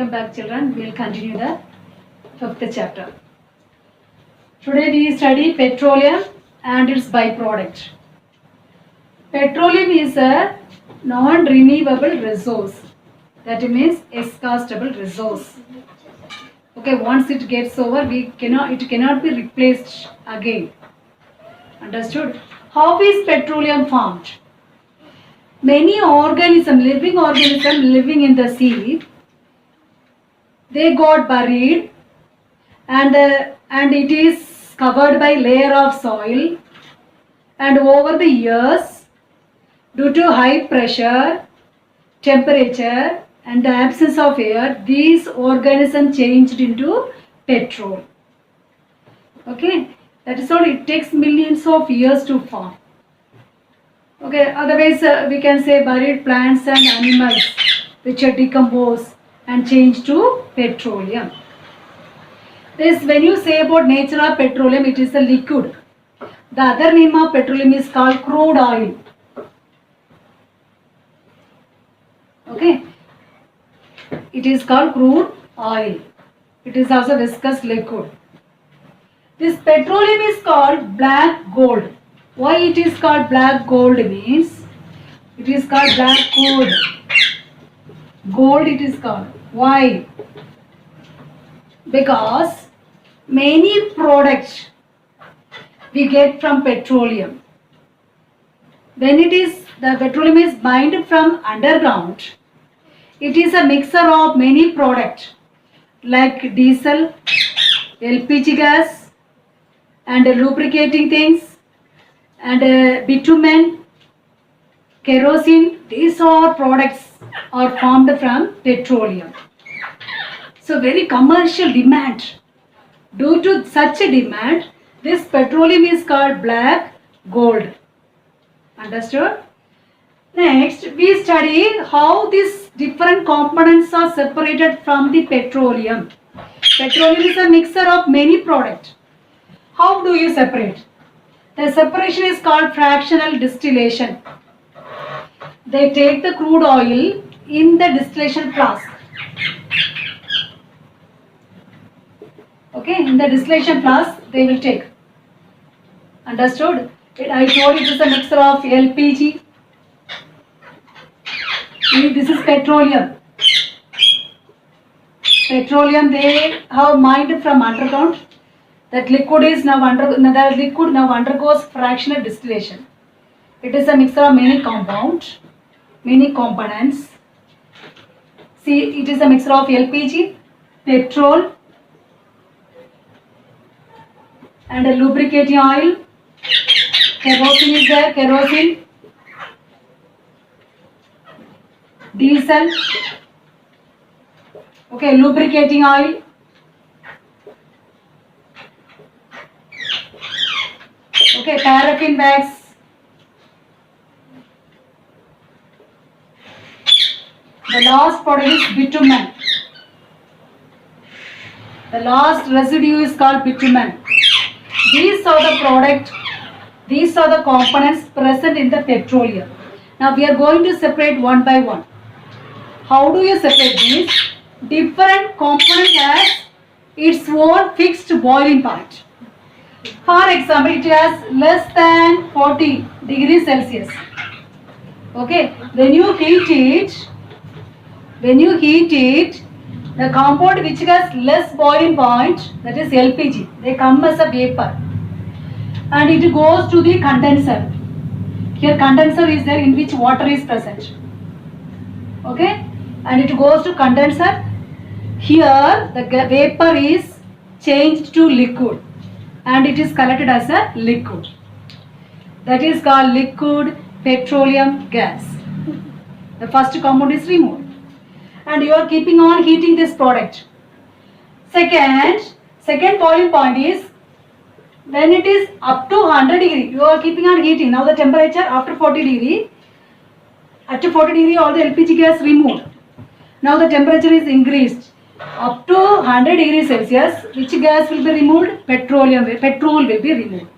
Welcome back, children. We'll continue the fifth chapter. Today we study petroleum and its byproduct. Petroleum is a non-renewable resource. That means exhaustible resource. Okay, once it gets over, it cannot be replaced again. Understood? How is petroleum formed? Many living organisms living in the sea, they got buried and it is covered by layer of soil, and over the years, due to high pressure, temperature and the absence of air, these organisms changed into petrol. Okay, that is all. It takes millions of years to form. Okay, otherwise we can say buried plants and animals which are decomposed and change to petroleum. This, when you say about nature of petroleum, it is a liquid. The other name of petroleum is called crude oil. Okay, it is called crude oil. It is also viscous liquid. This petroleum is called black gold. Why it is called black gold means, it is called black gold. Gold it is called. Why? Because many products we get from petroleum. When the petroleum is mined from underground, it is a mixture of many products like diesel, LPG gas and lubricating things and bitumen, kerosene. These all products are formed from petroleum. So very commercial demand. Due to such a demand, this petroleum is called black gold. Understood? Next, we study how these different components are separated from the petroleum. Petroleum is a mixture of many products. How do you separate? The separation is called fractional distillation. They take the crude oil in the distillation flask. Okay, in the distillation flask they will take. Understood? I told it is a mixture of LPG. This is petroleum. Petroleum they have mined from underground. That liquid is now undergoes fractional distillation. It is a mixture of many compounds, many components. See, it is a mixture of LPG, petrol, and a lubricating oil. Kerosene is there, kerosene, diesel, okay, lubricating oil, okay, paraffin wax, the last product is bitumen. The last residue is called bitumen. These are the components present in the petroleum. Now we are going to separate one by one. How do you separate these? Different component has its own fixed boiling point. For example, it has less than 40 degrees Celsius. Okay, when you heat it, the compound which has less boiling point, that is LPG, they come as a vapor and it goes to the condenser. Here condenser is there in which water is present. Okay, and it goes to condenser. Here the vapor is changed to liquid and it is collected as a liquid. That is called liquid petroleum gas. The first compound is removed and you are keeping on heating this product. Second boiling point is when it is up to 100 degree, you are keeping on heating. Now the temperature after 40 degree, all the LPG gas removed. Now the temperature is increased up to 100 degrees Celsius. Which gas will be removed? Petrol will be removed.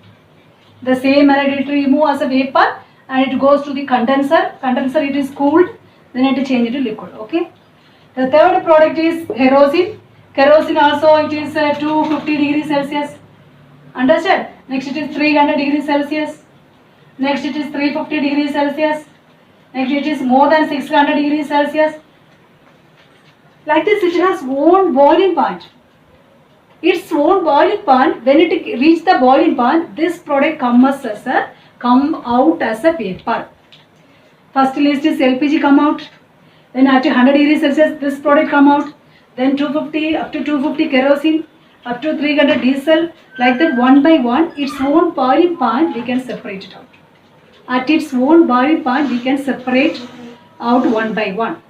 The same it will remove as a vapor and it goes to the condenser. Condenser it is cooled, then it is changed to liquid. Okay. The third product is kerosene. Kerosene also it is 250 degrees Celsius. Understood? Next it is 300 degrees Celsius. Next it is 350 degrees Celsius. Next it is more than 600 degrees Celsius. Like this it has own boiling point. Its own boiling point, when it reach the boiling point, this product come out as a vapor. First list is LPG come out. Then at 100 degrees Celsius this product come out. Then 250 up to 250 kerosene, up to 300 diesel. Like that one by one, its own boiling point we can separate it out. At its own boiling point we can separate out one by one.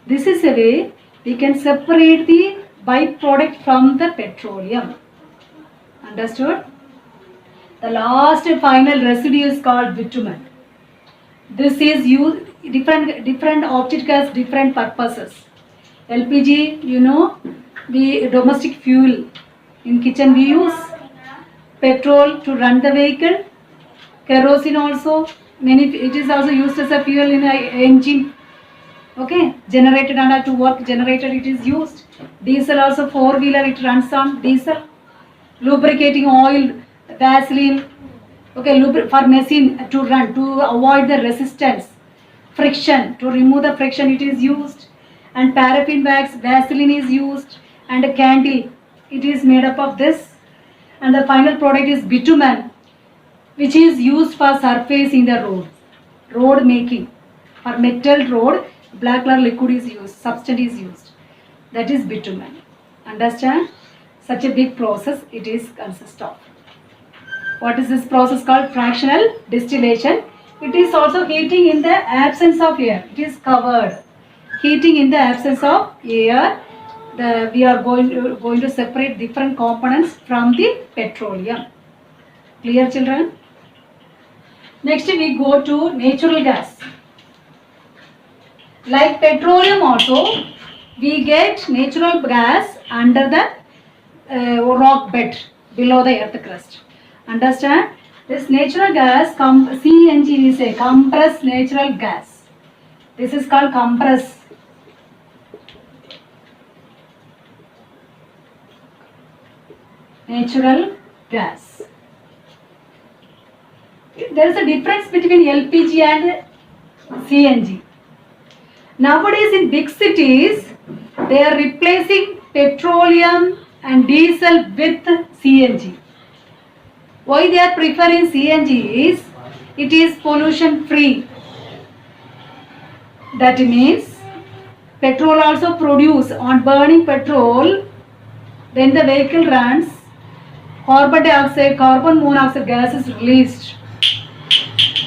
This is a way we can separate the byproduct from the petroleum. Understood? The last final residue is called bitumen. This is used different object has different purposes. LPG, you know, the domestic fuel in kitchen we use. Petrol to run the vehicle. Kerosene also, it is also used as a fuel in an engine. Okay, generated and to work generator it is used. Diesel also four-wheeler it runs on diesel. Lubricating oil, Vaseline. Okay, for machine to run to avoid the resistance, friction, to remove the friction it is used. And paraffin wax, Vaseline is used, and a candle it is made up of this. And the final product is bitumen, which is used for surfacing the road making. For metal road, black color liquid is used, substance is used. That is bitumen. Understand? Such a big process it is consist of. What is this process called? Fractional distillation. It is also heating in the absence of air. It is covered. Heating in the absence of air. We are going to separate different components from the petroleum. Clear, children? Next we go to natural gas. Like petroleum also, we get natural gas under the rock bed below the earth crust. Understand? This natural gas, CNG is a compressed natural gas. This is called compressed. Natural gas. There is a difference between LPG and CNG. Nowadays in big cities, they are replacing petroleum and diesel with CNG. Why they are preferring CNG is, it is pollution free. That means, petrol also produce on burning petrol, when the vehicle runs, carbon dioxide, carbon monoxide gas is released.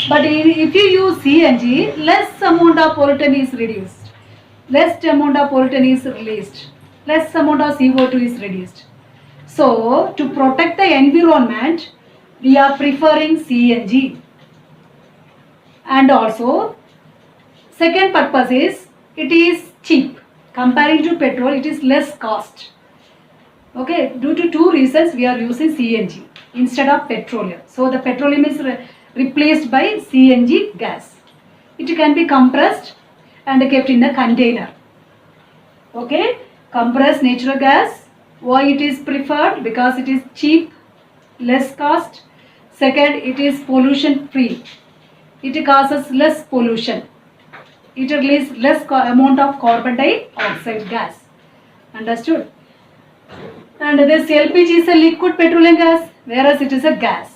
But if you use CNG, less amount of pollutant is reduced. Less amount of pollutant is released. Less amount of CO2 is reduced. So, to protect the environment, we are preferring CNG. And also, second purpose is, it is cheap. Comparing to petrol, it is less cost. Okay, due to two reasons, we are using CNG instead of petroleum. So, the petroleum is replaced by CNG gas. It can be compressed and kept in a container. Okay, compressed natural gas. Why it is preferred? Because it is cheap, less cost. Second, it is pollution free. It causes less pollution. It releases less amount of carbon dioxide gas. Understood? And this LPG is a liquid petroleum gas, whereas it is a gas.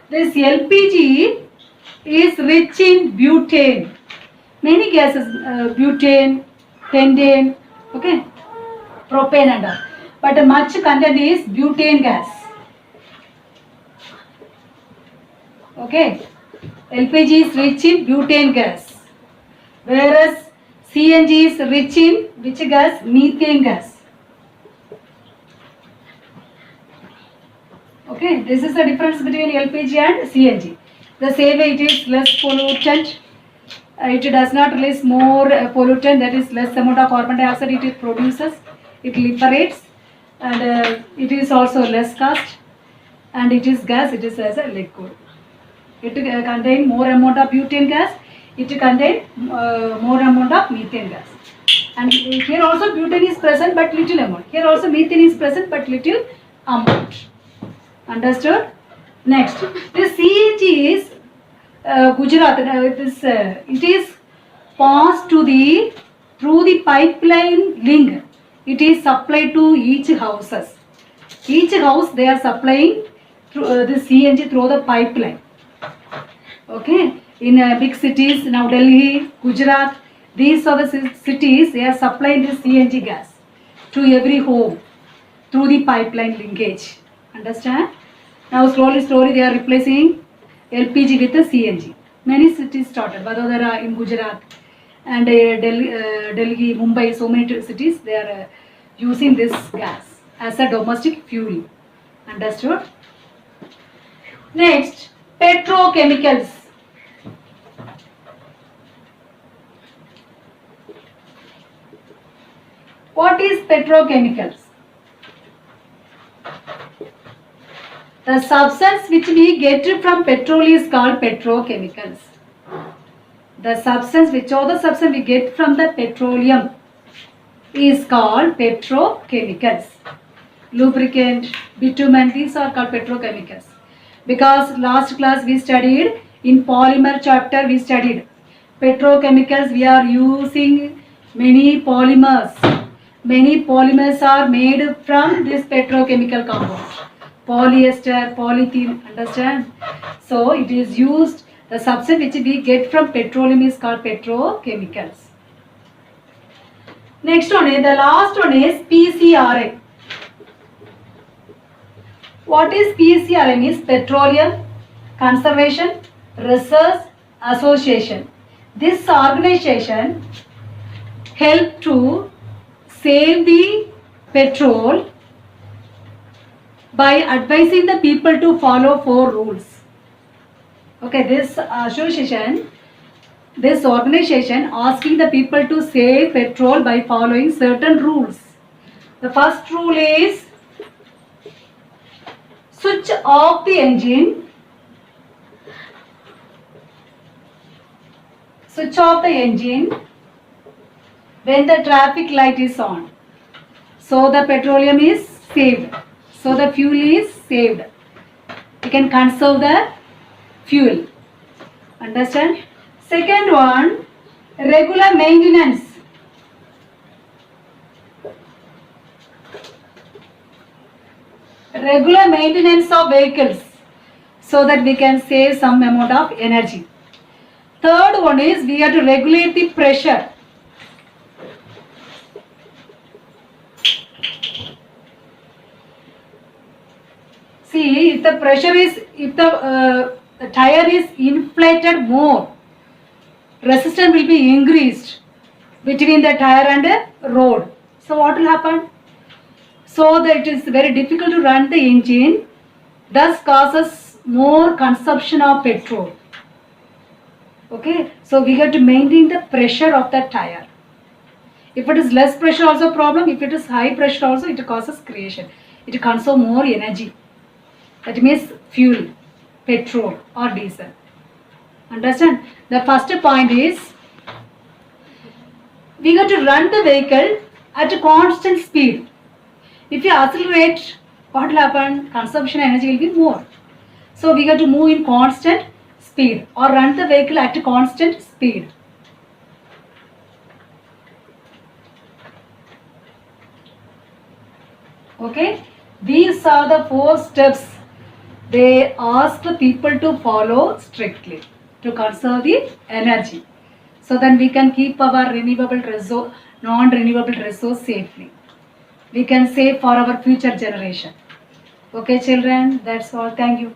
This LPG is rich in butane. Many gases, butane, pentane, okay, propane and all. But much content is butane gas. Okay, LPG is rich in butane gas, whereas CNG is rich in which gas? Methane gas. Okay, this is the difference between LPG and CNG. The same way it is less pollutant. It does not release more pollutant, that is less amount of carbon dioxide it produces. It liberates, and it is also less cost, and it is gas, it is as a liquid. It contains more amount of butane gas, it contains more amount of methane gas. And here also butane is present but little amount. Here also methane is present but little amount. Understood? Next, this CNG is Gujarat. It is passed to the through the pipeline link. It is supplied to each houses. Each house they are supplying through the CNG through the pipeline. Okay, in big cities now Delhi, Gujarat, these are the cities they are supplying this CNG gas to every home through the pipeline linkage. Understand? Now slowly they are replacing LPG with the CNG. Many cities started. Vadodara in Gujarat and Delhi, Mumbai, so many cities they are using this gas as a domestic fuel. Understood? Next, petrochemicals. What is petrochemicals? The substance which we get from petrol is called petrochemicals. The substance we get from the petroleum is called petrochemicals. Lubricant, bitumen, these are called petrochemicals. Because last class we studied, in polymer chapter we studied petrochemicals. We are using many polymers. Many polymers are made from this petrochemical compound. Polyester, polythene, understand? So it is used, the substance which we get from petroleum is called petrochemicals. Next one, the last one is PCRA. What is PCRA? Means Petroleum Conservation Research Association. This organization help to save the petrol by advising the people to follow 4 rules. Okay, this association, this organization asking the people to save petrol by following certain rules. The first rule is switch off the engine. Switch off the engine when the traffic light is on. So the petroleum is saved. So the fuel is saved. You can conserve the fuel. Understand? Second one, regular maintenance. Regular maintenance of vehicles so that we can save some amount of energy. Third one is we have to regulate the pressure. See, if the pressure is, if the tire is inflated more, resistance will be increased between the tire and the road. So what will happen? So that it is very difficult to run the engine, thus causes more consumption of petrol. Okay, so we have to maintain the pressure of the tire. If it is less pressure also problem, if it is high pressure also it causes creation. It consumes more energy. That means fuel, petrol or diesel. Understand? The first point is we got to run the vehicle at a constant speed. If you accelerate, what will happen? Consumption energy will be more. So we got to move in constant speed or run the vehicle at a constant speed. Okay, these are the 4 steps they ask the people to follow strictly to conserve the energy. So then we can keep our renewable resource, non-renewable resource safely. We can save for our future generation. Okay children, that's all. Thank you.